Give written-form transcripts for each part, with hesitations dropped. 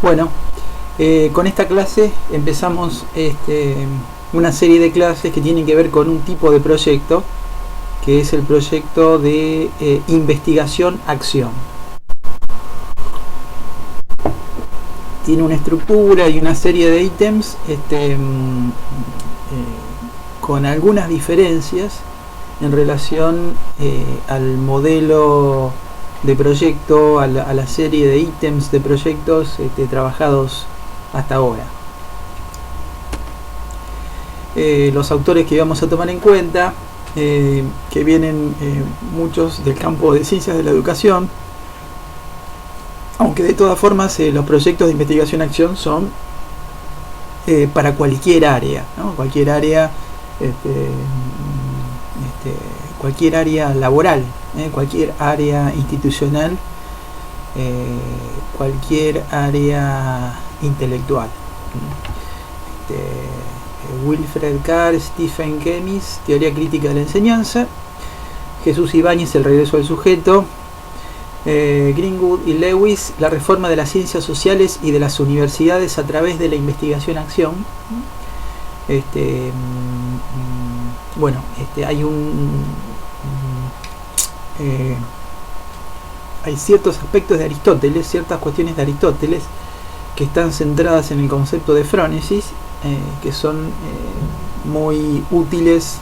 Bueno, con esta clase empezamos una serie de clases que tienen que ver con un tipo de proyecto, que es el proyecto de investigación-acción. Tiene una estructura y una serie de ítems con algunas diferencias en relación al modelo de proyecto, a la serie de ítems de proyectos trabajados hasta ahora. Los autores que vamos a tomar en cuenta, que vienen muchos del campo de ciencias de la educación, aunque de todas formas los proyectos de investigación-acción son para cualquier área, ¿no? Cualquier área, cualquier área laboral, cualquier área institucional, cualquier área intelectual. Wilfred Carr, Stephen Kemmis, Teoría Crítica de la Enseñanza; Jesús Ibáñez, El regreso del sujeto; Greenwood y Lewis, La reforma de las ciencias sociales y de las universidades a través de la investigación-acción. Bueno, hay ciertos aspectos de Aristóteles, ciertas cuestiones de Aristóteles que están centradas en el concepto de frónesis, que son muy útiles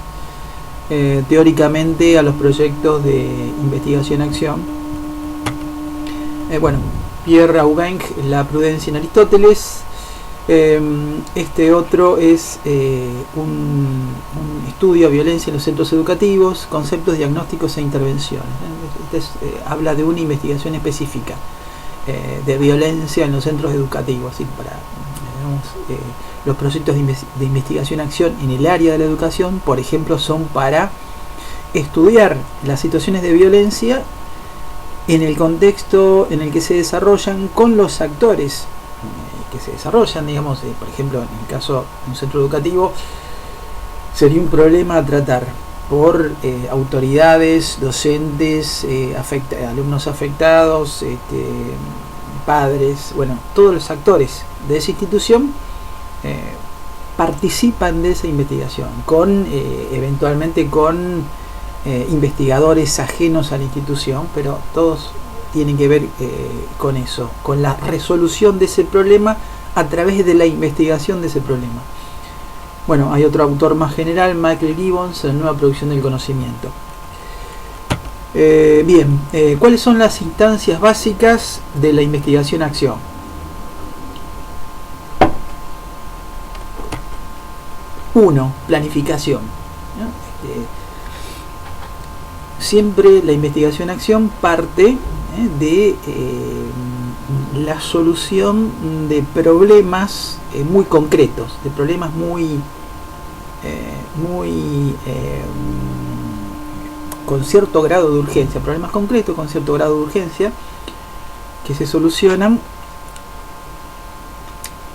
teóricamente a los proyectos de investigación-acción. Bueno, Pierre Aubenc, La prudencia en Aristóteles. Este otro es un estudio de violencia en los centros educativos, conceptos diagnósticos e intervenciones. Habla de una investigación específica de violencia en los centros educativos, ¿sí? Los proyectos de investigación-acción en el área de la educación, por ejemplo, son para estudiar las situaciones de violencia en el contexto en el que se desarrollan, con los actores que se desarrollan, digamos, por ejemplo, en el caso de un centro educativo, sería un problema a tratar por autoridades, docentes, alumnos afectados, padres, bueno, todos los actores de esa institución participan de esa investigación, eventualmente con investigadores ajenos a la institución, pero todos tienen que ver con eso, con la resolución de ese problema a través de la investigación de ese problema. Bueno, hay otro autor más general, Michael Gibbons, en Nueva producción del conocimiento. Bien, ¿cuáles son las instancias básicas de la investigación-acción? Uno, planificación, ¿no? Siempre la investigación-acción parte de la solución de problemas muy concretos, de problemas muy con cierto grado de urgencia, problemas concretos con cierto grado de urgencia, que se solucionan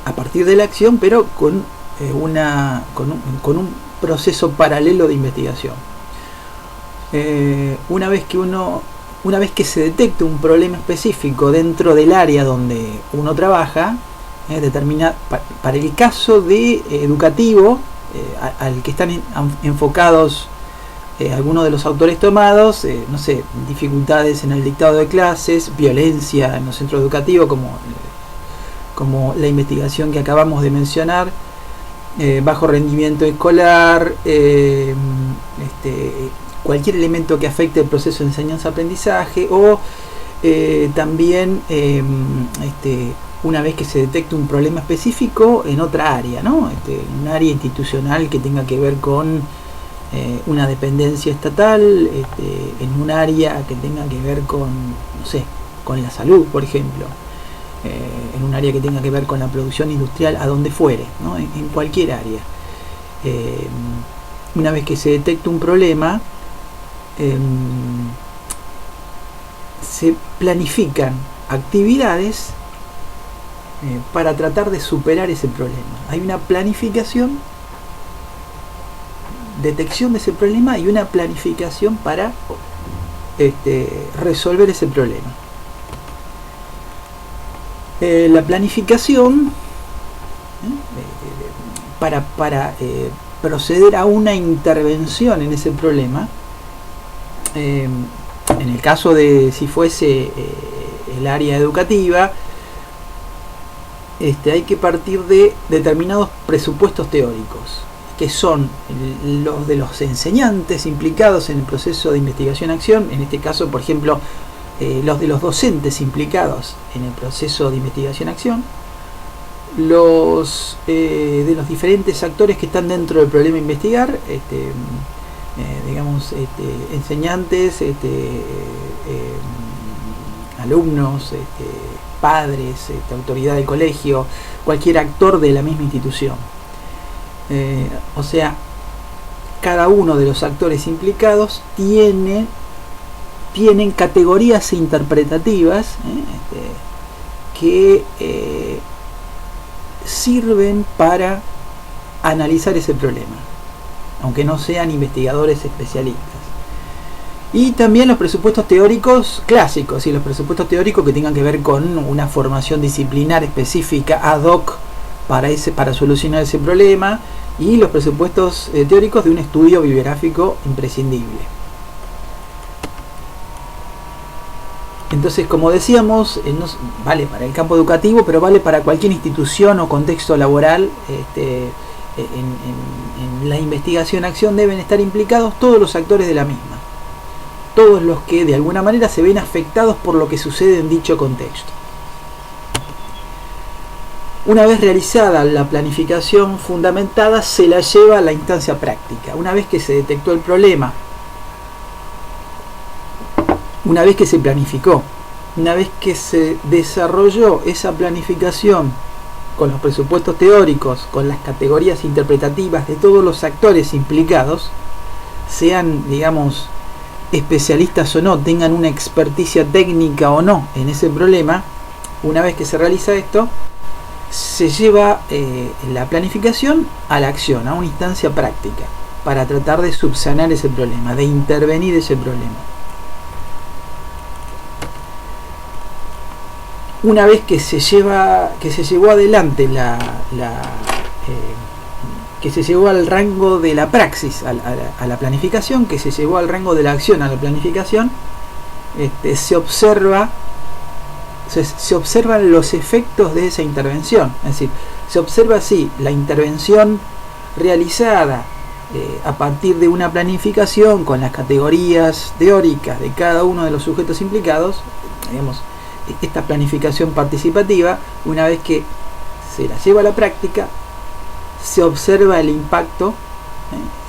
a partir de la acción, pero con un proceso paralelo de investigación. Una vez que se detecta un problema específico dentro del área donde uno trabaja, para el caso de educativo, al que están enfocados algunos de los autores tomados, no sé, dificultades en el dictado de clases, violencia en los centros educativos, como la investigación que acabamos de mencionar, bajo rendimiento escolar, cualquier elemento que afecte el proceso de enseñanza-aprendizaje, o también una vez que se detecte un problema específico en otra área, ¿no? Un área institucional que tenga que ver con una dependencia estatal, en un área que tenga que ver con, no sé, con la salud, por ejemplo, en un área que tenga que ver con la producción industrial, a donde fuere, ¿no? En cualquier área. Una vez que se detecta un problema, se planifican actividades para tratar de superar ese problema. Hay una planificación, detección de ese problema, y una planificación para resolver ese problema. La planificación, para proceder a una intervención en ese problema, en el caso de si fuese el área educativa, hay que partir de determinados presupuestos teóricos, que son los de los enseñantes implicados en el proceso de investigación-acción, en este caso, por ejemplo, los de los docentes implicados en el proceso de investigación-acción, los de los diferentes actores que están dentro del problema a investigar, digamos, enseñantes, alumnos, padres, autoridad del colegio, cualquier actor de la misma institución. O sea, cada uno de los actores implicados tienen categorías interpretativas que sirven para analizar ese problema, aunque no sean investigadores especialistas. Y también los presupuestos teóricos clásicos, y los presupuestos teóricos que tengan que ver con una formación disciplinar específica ad hoc para solucionar ese problema, y los presupuestos teóricos de un estudio bibliográfico imprescindible. Entonces, como decíamos, vale para el campo educativo, pero vale para cualquier institución o contexto laboral. En la investigación-acción deben estar implicados todos los actores de la misma, todos los que de alguna manera se ven afectados por lo que sucede en dicho contexto. Una vez realizada la planificación fundamentada, se la lleva a la instancia práctica. Una vez que se detectó el problema, una vez que se planificó, una vez que se desarrolló esa planificación con los presupuestos teóricos, con las categorías interpretativas de todos los actores implicados, sean, digamos, especialistas o no, tengan una experticia técnica o no en ese problema, una vez que se realiza esto, se lleva la planificación a la acción, a una instancia práctica, para tratar de subsanar ese problema, de intervenir ese problema. Una vez que se llevó adelante que se llevó al rango de la praxis a la planificación, que se llevó al rango de la acción a la planificación, se observan los efectos de esa intervención. Es decir, se observa si la intervención realizada a partir de una planificación con las categorías teóricas de cada uno de los sujetos implicados, digamos, esta planificación participativa, una vez que se la lleva a la práctica, se observa el impacto,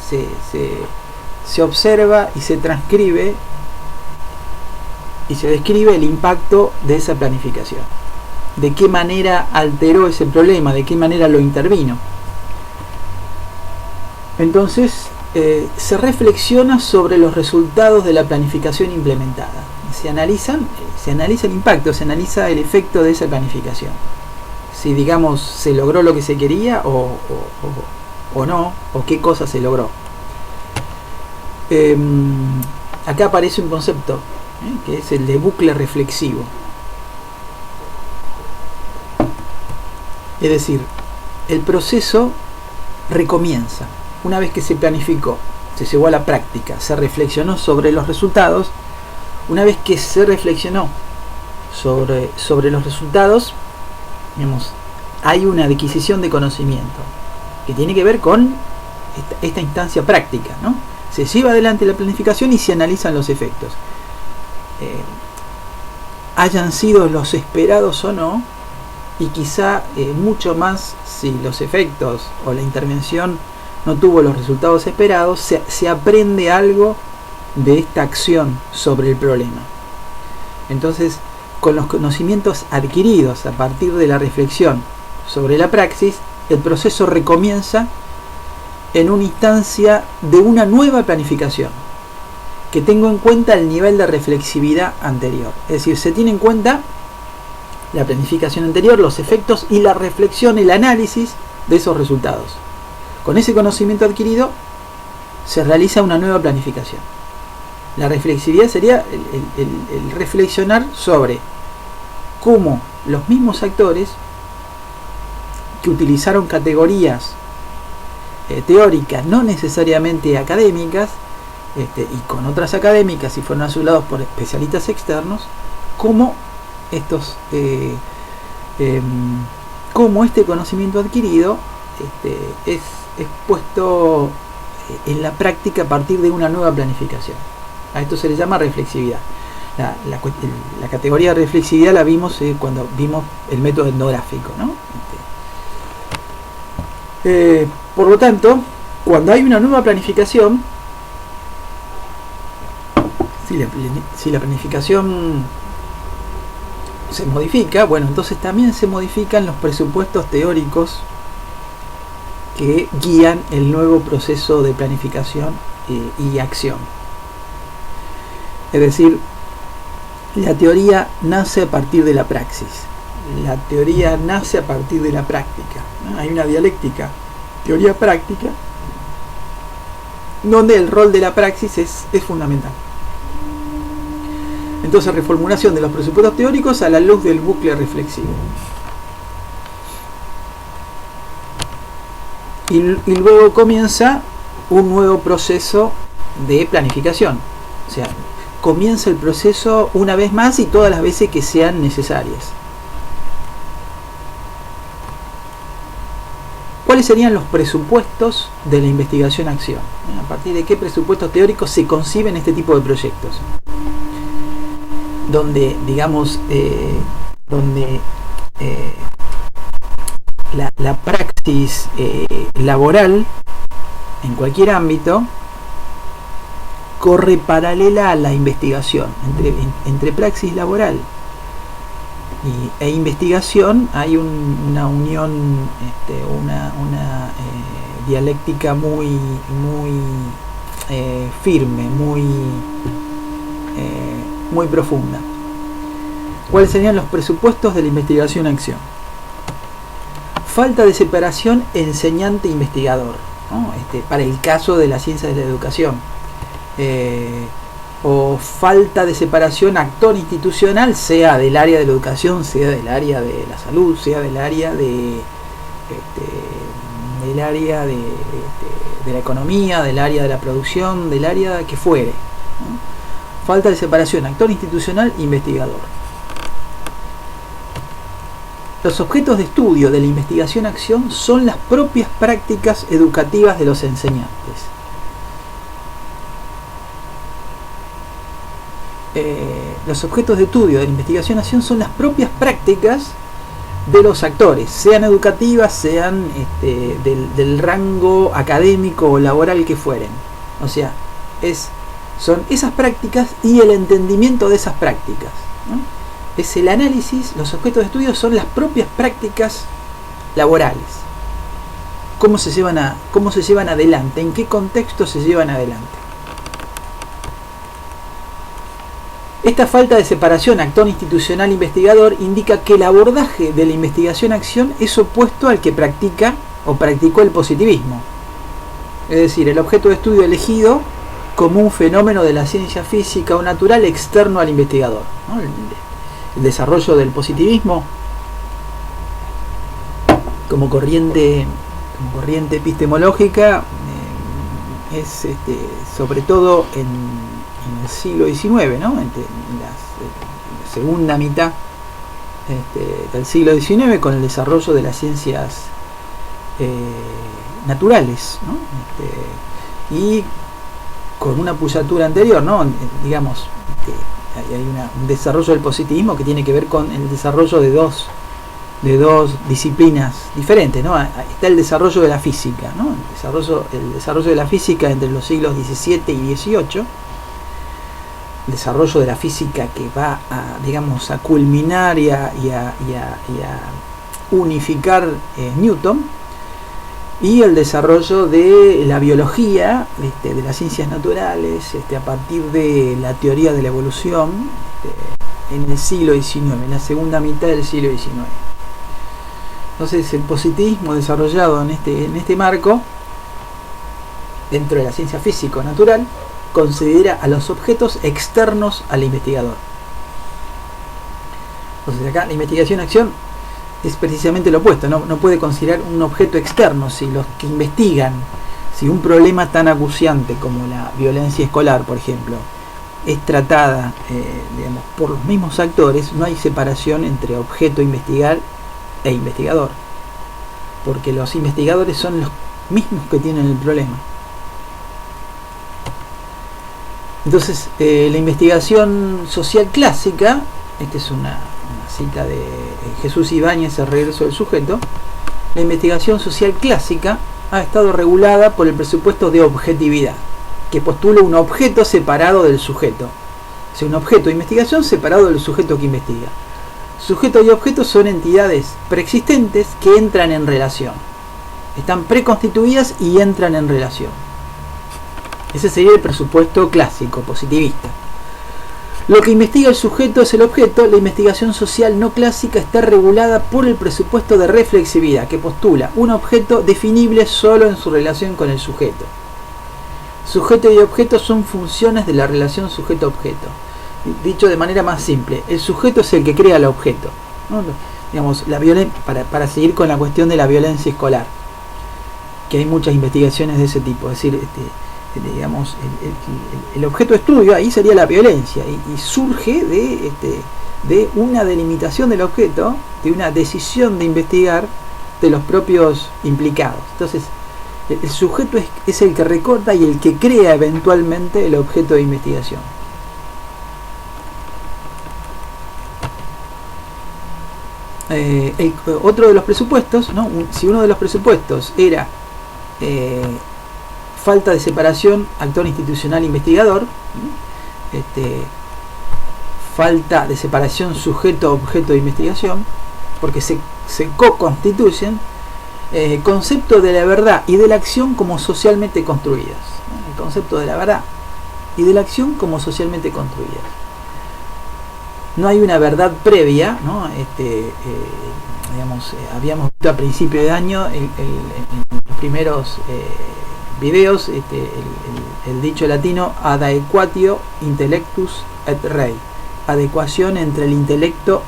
se observa y se transcribe y se describe el impacto de esa planificación, de qué manera alteró ese problema, de qué manera lo intervino. Entonces se reflexiona sobre los resultados de la planificación implementada. Se analiza el impacto, se analiza el efecto de esa planificación. Si, digamos, se logró lo que se quería o no, o qué cosa se logró. Acá aparece un concepto que es el de bucle reflexivo. Es decir, el proceso recomienza. Una vez que se planificó, se llevó a la práctica, se reflexionó sobre los resultados. Una vez que se reflexionó sobre los resultados, digamos, hay una adquisición de conocimiento que tiene que ver con esta instancia práctica, ¿no? Se lleva adelante la planificación y se analizan los efectos. Hayan sido los esperados o no, y quizá mucho más si los efectos o la intervención no tuvo los resultados esperados, se aprende algo de esta acción sobre el problema. Entonces, con los conocimientos adquiridos a partir de la reflexión sobre la praxis, el proceso recomienza en una instancia de una nueva planificación que tenga en cuenta el nivel de reflexividad anterior. Es decir, se tiene en cuenta la planificación anterior, los efectos y la reflexión, el análisis de esos resultados. Con ese conocimiento adquirido se realiza una nueva planificación. La reflexividad sería el reflexionar sobre cómo los mismos actores que utilizaron categorías teóricas, no necesariamente académicas, y con otras académicas y fueron ayudados por especialistas externos, cómo cómo este conocimiento adquirido es puesto en la práctica a partir de una nueva planificación. A esto se le llama reflexividad. La categoría de reflexividad la vimos cuando vimos el método etnográfico, ¿no? Por lo tanto, cuando hay una nueva planificación, si la planificación se modifica, bueno, entonces también se modifican los presupuestos teóricos que guían el nuevo proceso de planificación y acción. Es decir, la teoría nace a partir de la praxis. La teoría nace a partir de la práctica, ¿no? Hay una dialéctica teoría-práctica donde el rol de la praxis es fundamental. Entonces, reformulación de los presupuestos teóricos a la luz del bucle reflexivo. Y luego comienza un nuevo proceso de planificación. O sea, comienza el proceso una vez más y todas las veces que sean necesarias. ¿Cuáles serían los presupuestos de la investigación-acción? ¿A partir de qué presupuestos teóricos se conciben este tipo de proyectos? Donde, digamos, la praxis laboral en cualquier ámbito corre paralela a la investigación. Entre praxis laboral e investigación hay una unión, una dialéctica muy firme, muy profunda. ¿Cuáles serían los presupuestos de la investigación-acción? Falta de separación enseñante-investigador, ¿no? Para el caso de las ciencias de la educación. O falta de separación actor institucional, sea del área de la educación, sea del área de la salud, sea del área de la economía, del área de la producción, del área que fuere, ¿no? Falta de separación actor institucional investigador. Los objetos de estudio de la investigación-acción son las propias prácticas educativas de los enseñantes. Los objetos de estudio de la investigación-acción son las propias prácticas de los actores, sean educativas, sean del rango académico o laboral que fueren. O sea, son esas prácticas y el entendimiento de esas prácticas, ¿no? Es el análisis, los objetos de estudio son las propias prácticas laborales. ¿Cómo se llevan adelante? ¿En qué contexto se llevan adelante? Esta falta de separación actor institucional investigador indica que el abordaje de la investigación-acción es opuesto al que practica o practicó el positivismo. Es decir, el objeto de estudio elegido como un fenómeno de la ciencia física o natural externo al investigador, ¿no? El desarrollo del positivismo como corriente epistemológica es sobre todo en el siglo XIX, ¿no? En la segunda mitad del siglo XIX, con el desarrollo de las ciencias naturales, ¿no? Y con una apoyatura anterior, ¿no? Digamos, hay un desarrollo del positivismo que tiene que ver con el desarrollo de dos disciplinas diferentes, ¿no? Está el desarrollo de la física, ¿no? El desarrollo de la física entre los siglos XVII y XVIII, el desarrollo de la física que va a culminar y a unificar Newton, y el desarrollo de la biología, de las ciencias naturales, a partir de la teoría de la evolución, en el siglo XIX, en la segunda mitad del siglo XIX. Entonces, el positivismo desarrollado en este marco, dentro de la ciencia físico-natural, considera a los objetos externos al investigador. Entonces acá la investigación-acción es precisamente lo opuesto, no puede considerar un objeto externo. Si los que investigan, si un problema tan acuciante como la violencia escolar, por ejemplo, es tratada digamos, por los mismos actores, no hay separación entre objeto a investigar e investigador, porque los investigadores son los mismos que tienen el problema. Entonces la investigación social clásica, esta es una cita de Jesús Ibáñez, El regreso del sujeto, la investigación social clásica ha estado regulada por el presupuesto de objetividad, que postula un objeto separado del sujeto. O sea, un objeto de investigación separado del sujeto que investiga. Sujeto y objeto son entidades preexistentes que entran en relación. Están preconstituidas y entran en relación. Ese sería el presupuesto clásico, positivista. Lo que investiga el sujeto es el objeto. La investigación social no clásica está regulada por el presupuesto de reflexividad, que postula un objeto definible solo en su relación con el sujeto. Sujeto y objeto son funciones de la relación sujeto-objeto. Dicho de manera más simple, el sujeto es el que crea el objeto, ¿no? Digamos, para seguir con la cuestión de la violencia escolar, que hay muchas investigaciones de ese tipo, es decir, digamos, el objeto de estudio ahí sería la violencia, y surge de una delimitación del objeto, de una decisión de investigar de los propios implicados. Entonces, el sujeto es el que recorta y el que crea eventualmente el objeto de investigación. Otro de los presupuestos, ¿no? Si uno de los presupuestos era falta de separación actor institucional investigador, falta de separación sujeto-objeto de investigación, porque se co-constituyen, concepto de la verdad y de la acción como socialmente construidas, ¿no? El concepto de la verdad y de la acción como socialmente construidas. No hay una verdad previa, ¿no? Digamos, habíamos visto a principio de año en los primeros videos el dicho latino ad aequatio intellectus et rei, adecuación entre el intelecto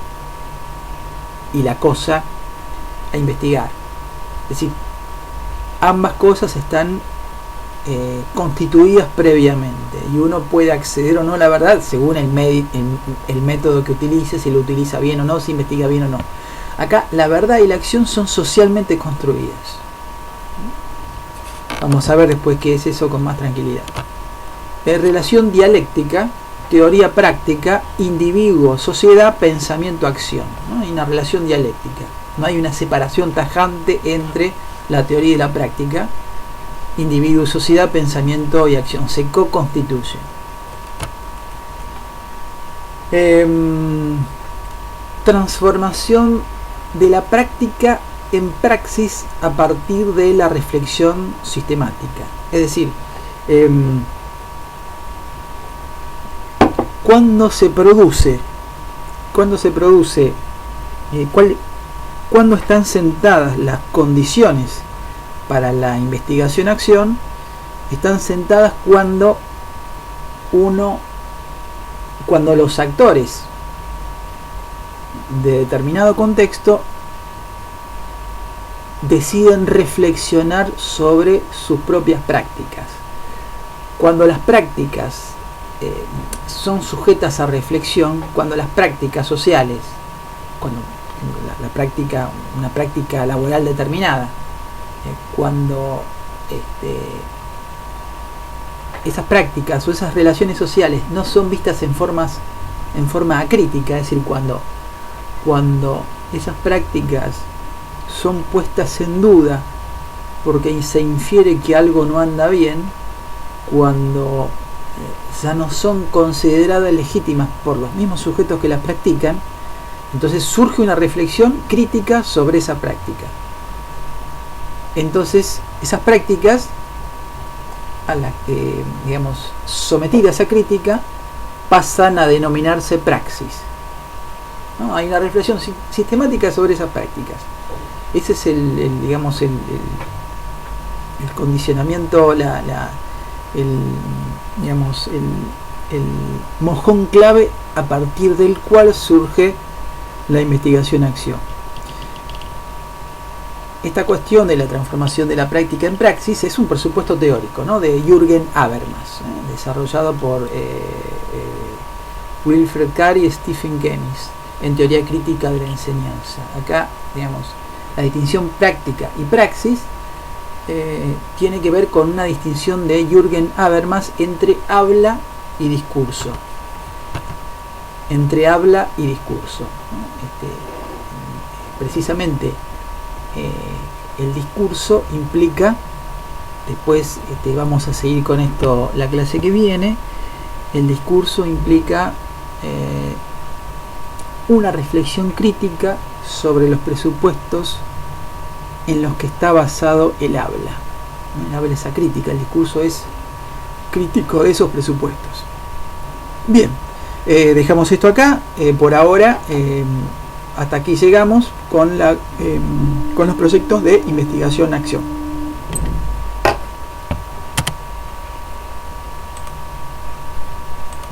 y la cosa a investigar. Es decir, ambas cosas están constituidas previamente y uno puede acceder o no a la verdad según el método que utilice, si lo utiliza bien o no, si investiga bien o no. Acá la verdad y la acción son socialmente construidas. Vamos a ver después qué es eso con más tranquilidad. Relación dialéctica, teoría práctica, individuo, sociedad, pensamiento, acción, ¿no? Hay una relación dialéctica. No hay una separación tajante entre la teoría y la práctica. Individuo, sociedad, pensamiento y acción se co-constituyen. Transformación de la práctica en praxis a partir de la reflexión sistemática. Es decir, cuando se produce, cuando están sentadas las condiciones para la investigación-acción, están sentadas cuando los actores de determinado contexto deciden reflexionar sobre sus propias prácticas. Cuando las prácticas son sujetas a reflexión, cuando las prácticas sociales, cuando una práctica laboral determinada, cuando esas prácticas o esas relaciones sociales no son vistas en forma acrítica, es decir, cuando esas prácticas son puestas en duda porque se infiere que algo no anda bien, cuando ya no son consideradas legítimas por los mismos sujetos que las practican, entonces surge una reflexión crítica sobre esa práctica. Entonces esas prácticas a las que, digamos, sometidas a crítica, pasan a denominarse praxis, ¿no? Hay una reflexión sistemática sobre esas prácticas. Ese es el condicionamiento, el mojón clave a partir del cual surge la investigación-acción. Esta cuestión de la transformación de la práctica en praxis es un presupuesto teórico, ¿no?, de Jürgen Habermas, desarrollado por Wilfred Carr y Stephen Guenis en Teoría Crítica de la Enseñanza. Acá, digamos, la distinción práctica y praxis tiene que ver con una distinción de Jürgen Habermas entre habla y discurso. Entre habla y discurso, ¿no? Precisamente el discurso implica, después vamos a seguir con esto la clase que viene, el discurso implica una reflexión crítica sobre los presupuestos en los que está basado el habla. El habla es acrítica, el discurso es crítico de esos presupuestos. Bien, dejamos esto acá. Por ahora, hasta aquí llegamos con los proyectos de investigación-acción.